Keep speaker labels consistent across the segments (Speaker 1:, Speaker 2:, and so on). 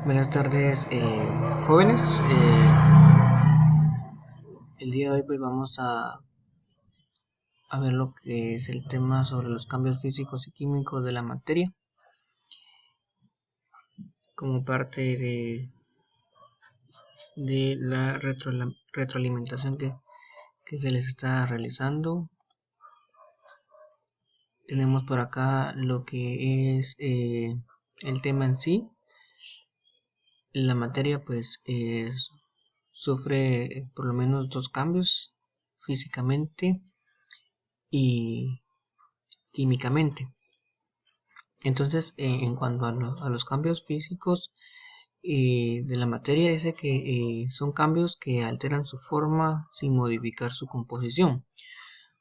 Speaker 1: Buenas tardes, jóvenes. El día de hoy pues vamos a ver lo que es el tema sobre los cambios físicos y químicos de la materia como parte de la retroalimentación que se les está realizando. Tenemos por acá lo que es el tema en sí. La materia pues sufre por lo menos dos cambios físicamente y químicamente. Entonces, en cuanto a los cambios físicos de la materia, dice que son cambios que alteran su forma sin modificar su composición.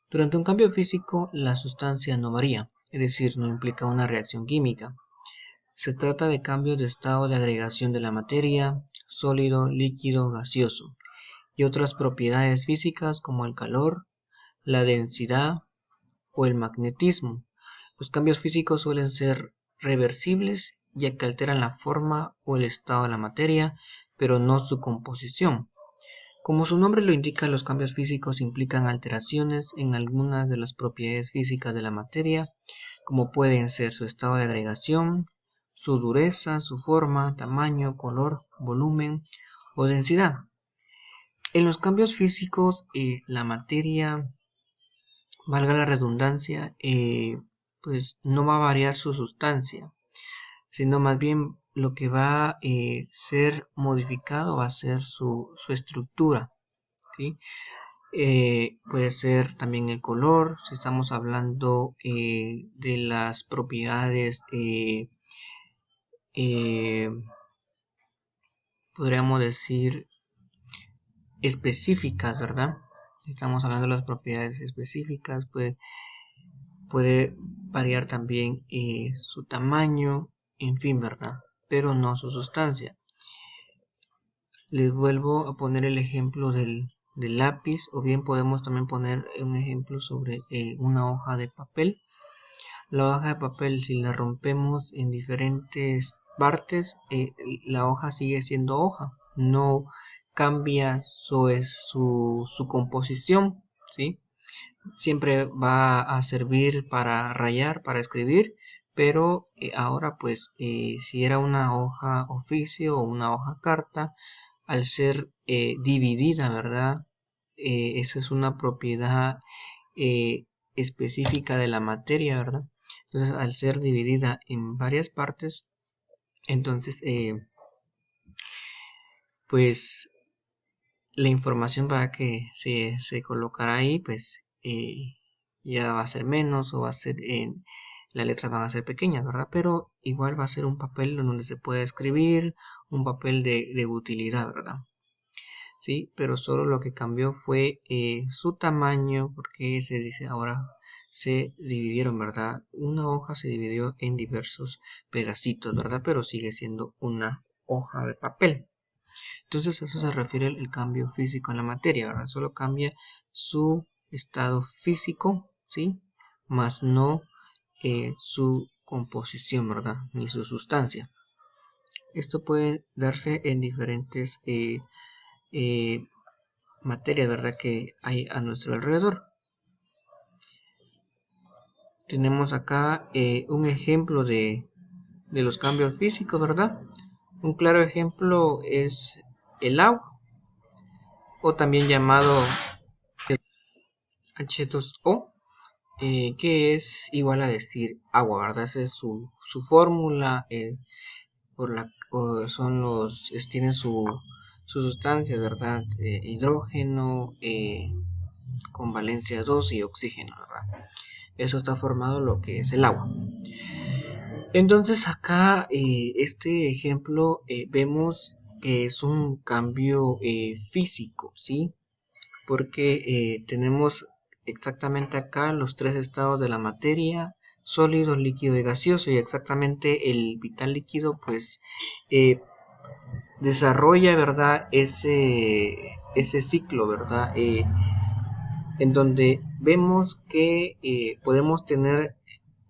Speaker 1: Durante un cambio físico, la sustancia no varía, es decir, no implica una reacción química. Se trata de cambios de estado de agregación de la materia, sólido, líquido, gaseoso, y otras propiedades físicas como el calor, la densidad o el magnetismo. Los cambios físicos suelen ser reversibles, ya que alteran la forma o el estado de la materia, pero no su composición. Como su nombre lo indica, los cambios físicos implican alteraciones en algunas de las propiedades físicas de la materia, como pueden ser su estado de agregación, su dureza, su forma, tamaño, color, volumen o densidad. En los cambios físicos, la materia, valga la redundancia, pues no va a variar su sustancia, sino más bien lo que va a ser modificado va a ser su estructura, ¿sí? Puede ser también el color, si estamos hablando de las propiedades, eh, podríamos decir específicas, ¿verdad? Si estamos hablando de las propiedades específicas, puede variar también su tamaño, en fin, ¿verdad? Pero no su sustancia. Les vuelvo a poner el ejemplo del lápiz, o bien podemos también poner un ejemplo sobre una hoja de papel. La hoja de papel, si la rompemos en diferentes partes, la hoja sigue siendo hoja, no cambia su composición, ¿sí? Siempre va a servir para rayar, para escribir, pero ahora pues si era una hoja oficio o una hoja carta, al ser dividida, ¿verdad? Eso es una propiedad específica de la materia, ¿verdad? Entonces, al ser dividida en varias partes, entonces, pues la información para que se colocará ahí, pues ya va a ser menos o va a ser las letras van a ser pequeñas, ¿verdad? Pero igual va a ser un papel donde se puede escribir, un papel de utilidad, ¿verdad? Sí, pero solo lo que cambió fue su tamaño, porque se dice ahora se dividieron, ¿verdad? Una hoja se dividió en diversos pedacitos, ¿verdad? Pero sigue siendo una hoja de papel. Entonces eso se refiere al cambio físico en la materia, ¿verdad? Solo cambia su estado físico, ¿sí? Más no su composición, ¿verdad? Ni su sustancia. Esto puede darse en diferentes eh, materias, ¿verdad? Que hay a nuestro alrededor. Tenemos acá un ejemplo de los cambios físicos, ¿verdad? Un claro ejemplo es el agua, o también llamado H2O, que es igual a decir agua, ¿verdad? Esa es su fórmula, por la son tienen su sustancia, ¿verdad? Hidrógeno con valencia 2 y oxígeno, ¿verdad? Eso está formado lo que es el agua. Entonces acá este ejemplo vemos que es un cambio físico, ¿sí? Porque tenemos exactamente acá los tres estados de la materia: sólido, líquido y gaseoso, y exactamente el vital líquido pues desarrolla, ¿verdad? Ese ciclo, ¿verdad? En donde vemos que podemos tener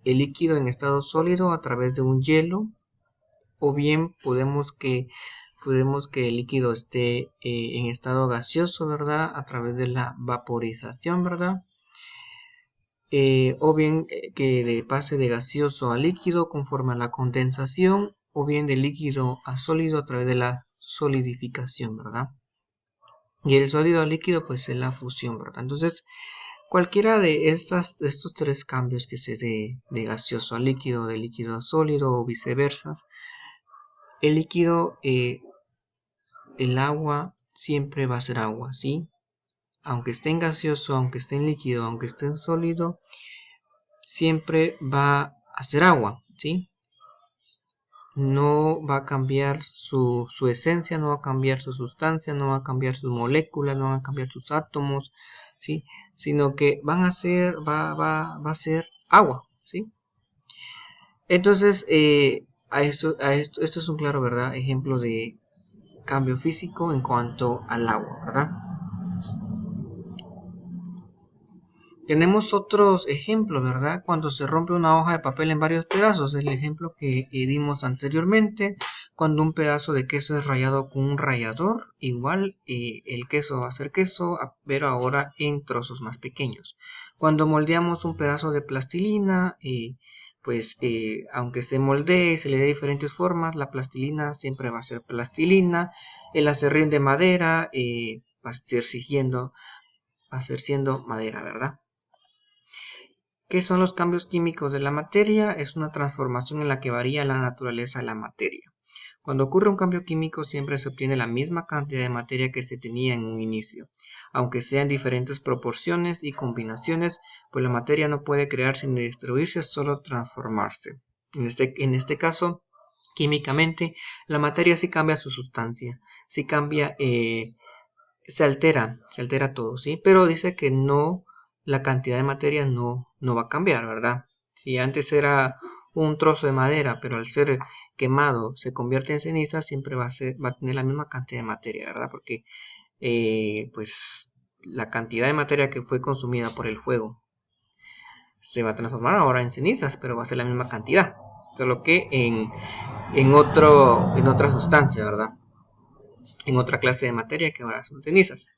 Speaker 1: el líquido en estado sólido a través de un hielo, o bien podemos que el líquido esté en estado gaseoso, ¿verdad? A través de la vaporización, ¿verdad? O bien que pase de gaseoso a líquido conforme a la condensación, o bien de líquido a sólido a través de la solidificación, ¿verdad? Y el sólido a líquido pues es la fusión, ¿verdad? Entonces, cualquiera de estos tres cambios que se dé de gaseoso a líquido, de líquido a sólido o viceversa, el líquido, el agua siempre va a ser agua, ¿sí? Aunque esté en gaseoso, aunque esté en líquido, aunque esté en sólido, siempre va a ser agua, ¿sí? No va a cambiar su esencia, no va a cambiar su sustancia, no va a cambiar sus moléculas, no van a cambiar sus átomos, ¿sí? Sino que va a ser agua, ¿sí? Entonces, esto es un claro, ¿verdad? Ejemplo de cambio físico en cuanto al agua, ¿verdad? Tenemos otros ejemplos, ¿verdad? Cuando se rompe una hoja de papel en varios pedazos, el ejemplo que dimos anteriormente, cuando un pedazo de queso es rallado con un rallador, igual el queso va a ser queso, pero ahora en trozos más pequeños. Cuando moldeamos un pedazo de plastilina, pues aunque se moldee y se le dé diferentes formas, la plastilina siempre va a ser plastilina. El acerrín de madera va a ser siendo madera, ¿verdad? ¿Qué son los cambios químicos de la materia? Es una transformación en la que varía la naturaleza de la materia. Cuando ocurre un cambio químico siempre se obtiene la misma cantidad de materia que se tenía en un inicio, aunque sea en diferentes proporciones y combinaciones, pues la materia no puede crearse ni destruirse, solo transformarse. En este caso, químicamente, la materia sí cambia su sustancia, sí cambia, se altera todo, ¿sí? Pero dice que no, la cantidad de materia no va a cambiar, ¿verdad? Si antes era un trozo de madera, pero al ser quemado se convierte en ceniza, siempre va a tener la misma cantidad de materia, ¿verdad? Porque pues la cantidad de materia que fue consumida por el fuego se va a transformar ahora en cenizas, pero va a ser la misma cantidad, solo que en otra sustancia, ¿verdad? En otra clase de materia que ahora son cenizas.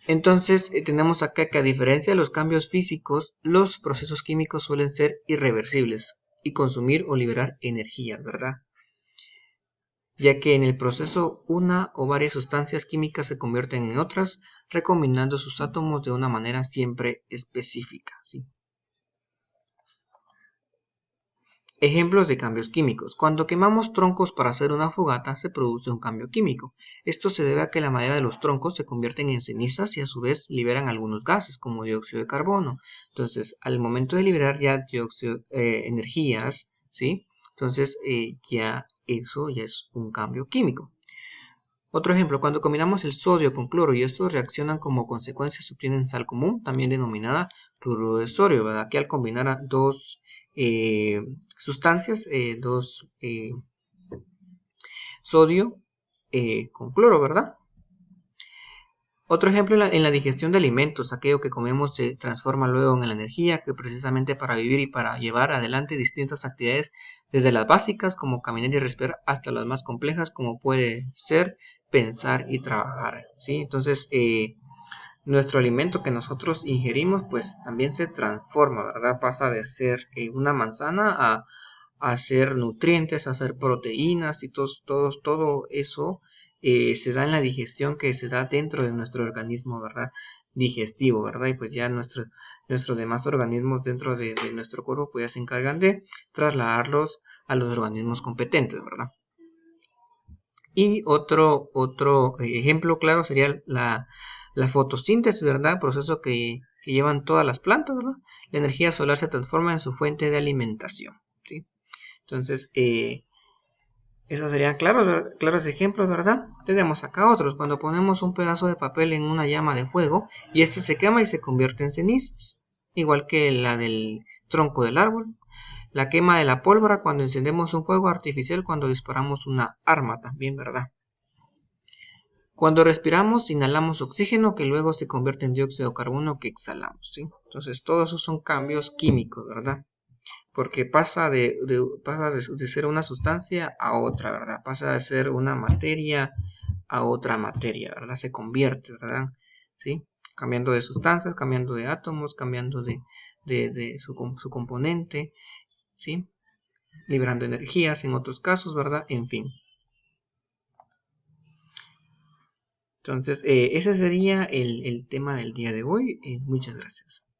Speaker 1: Entonces tenemos acá que a diferencia de los cambios físicos, los procesos químicos suelen ser irreversibles y consumir o liberar energías, ¿verdad? Ya que en el proceso una o varias sustancias químicas se convierten en otras, recombinando sus átomos de una manera siempre específica, ¿sí? Ejemplos de cambios químicos. Cuando quemamos troncos para hacer una fogata se produce un cambio químico. Esto se debe a que la madera de los troncos se convierten en cenizas y a su vez liberan algunos gases como dióxido de carbono. Entonces, al momento de liberar ya energías, ¿sí? Entonces, eso ya es un cambio químico. Otro ejemplo, cuando combinamos el sodio con cloro y estos reaccionan como consecuencia se obtienen sal común, también denominada cloruro de sodio, ¿verdad? Que al combinar a dos sustancias, sodio con cloro, ¿verdad? Otro ejemplo en la digestión de alimentos, aquello que comemos se transforma luego en la energía que precisamente para vivir y para llevar adelante distintas actividades, desde las básicas como caminar y respirar hasta las más complejas como puede ser pensar y trabajar, ¿sí? Entonces, nuestro alimento que nosotros ingerimos pues también se transforma, ¿verdad? Pasa de ser una manzana a ser nutrientes, a ser proteínas y todo eso se da en la digestión que se da dentro de nuestro organismo, ¿verdad? Digestivo, ¿verdad? Y pues ya nuestros demás organismos dentro de nuestro cuerpo pues ya se encargan de trasladarlos a los organismos competentes, ¿verdad? Y otro ejemplo claro sería la fotosíntesis, ¿verdad? Proceso que llevan todas las plantas, ¿verdad? La energía solar se transforma en su fuente de alimentación, ¿sí? Entonces, esos serían claros ejemplos, ¿verdad? Tenemos acá otros, cuando ponemos un pedazo de papel en una llama de fuego y este se quema y se convierte en cenizas, igual que la del tronco del árbol. La quema de la pólvora cuando encendemos un fuego artificial cuando disparamos una arma también, ¿verdad? Cuando respiramos, inhalamos oxígeno que luego se convierte en dióxido de carbono que exhalamos, ¿sí? Entonces, todos esos son cambios químicos, ¿verdad? porque pasa de ser una sustancia a otra, ¿verdad? Pasa de ser una materia a otra materia, ¿verdad? Se convierte, ¿verdad? ¿Sí? Cambiando de sustancias, cambiando de átomos, cambiando de su componente, ¿sí? Liberando energías en otros casos, ¿verdad? En fin. Entonces, ese sería el tema del día de hoy. Muchas gracias.